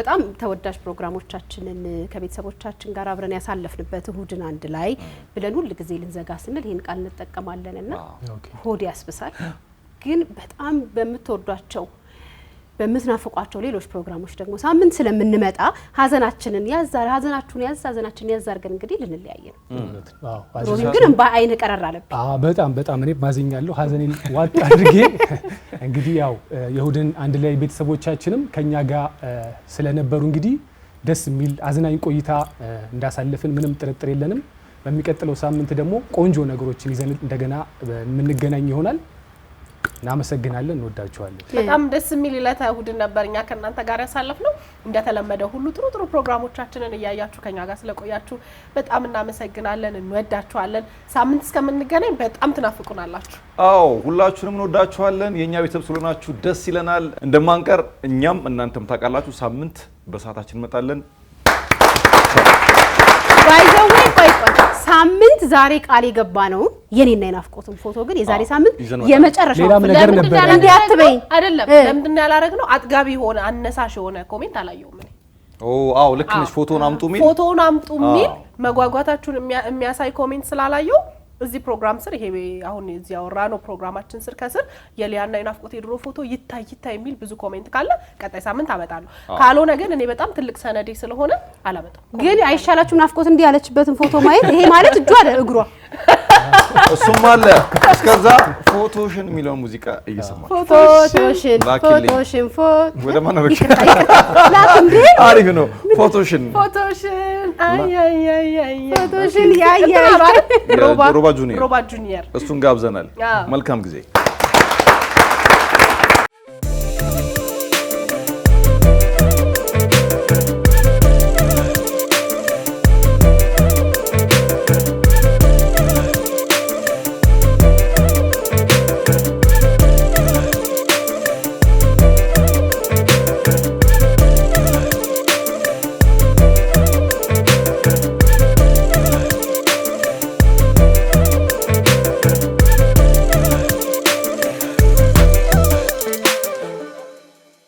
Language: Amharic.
በጣም ተወዳጅ ፕሮግራሞቻችንን ከቤተሰቦቻችን ጋር አብረን ያሳለፍንበት እሁድን አንድ ላይ ብለን ሁሉ ጊዜ ልንዘጋ ስንል ይሄን ቃል እንጠቀማለንና ሆድ ያስብሳል ግን በጣም በመተወዷቸው በመዝናፈቋቸው ሌሎች ፕሮግራሞች ደግሞ ሳምንት ስለምንመጣ ሀዘናችንን ያዛር ሀዘናችሁን ያዛዘናችንን ያዛርገን እንግዲህ ልንለያየ ነው ሮቢን ግን በአይነ ቀረራ አለብ በጣም እኔ ማዘኛለሁ ሀዘኔን ዋጥ አድርጌ እንግዲህ ያው የሁድን አንድ ላይ ቤተሰቦቻችንም ከኛ ጋር ስለነበሩ እንግዲህ ደስ የሚል አዝናኝ ቆይታ እንዳሳለፍን ምንም ጥርጥር የለንም በሚቀጥለው ሳምንት ደግሞ ቆንጆ ነገሮችን ይዘን እንደገና የምንገናኝ ይሆናል እናመሰግናለን እንወዳችኋለን በጣም ደስ የሚል ዕለተ እሁድን ነበርኛ ከናንተ ጋር ያሳለፍነው እንደተለመደው ሁሉ ጥሩ ፕሮግራሞቻችንን እያያችሁ ከኛ ጋር ስለቆያችሁ በጣም እናመሰግናለን እንወዳችኋለን ሳምንት እስከምንገናኝ በጣም ትናፍቁናላችሁ አዎ ሁላችሁንም እንወዳችኋለን የኛ ቤተሰብ ስለሆናችሁ ደስ ይለናል እንደማንቀር እኛም እናንተም ታውቃላችሁ ሳምንት በሰዓታችን እንመጣለን ባይዘው ቆይ ሳምንት ዛሬ ቃል የገባ ነው የኔና የናፍቆቱን ፎቶ ግን የዛሬ ሳምንት የመጨረሻው ለምን እንዲያትበይ አይደለም ለምን ያላረግነው አጥጋቢ ሆነ አነሳሽ ሆነ ኮሜንት አላየውም እኔ አዎ ልክ ነሽ ፎቶውን አምጡ ሚል መጓጓታችሁን የሚያሳይ ኮሜንት ስላላየው እዚህ ፕሮግራም ስር ይሄ አሁን እዚህ ያወራነው ፕሮግራማችን ስር ከስር የሊያና የናፍቆት የድሮ ፎቶ ይታይ የሚል ብዙ ኮሜንት ካለ ቀጣይ ሳምንት አመጣለሁ ካልሆነ ግን እኔ በጣም ትልቅ ሰነዴ ስለሆነ አላመጣም ግን አይሻላችሁ ናፍቆት እንዲህ ያለችበትን ፎቶ ማየት ይሄ ማለት እጇ አይደል እግሯ እሱም አለ እስከዛ ፎቶሽን የሚለው ሙዚቃ እየሰማችሁ ፎቶሽን ወደ ማን ነው አሪፍ ነው ፎቶሽን ፎቶሽን ሮባ ጁኒየር እሱን ጋብዘናል መልካም ጊዜ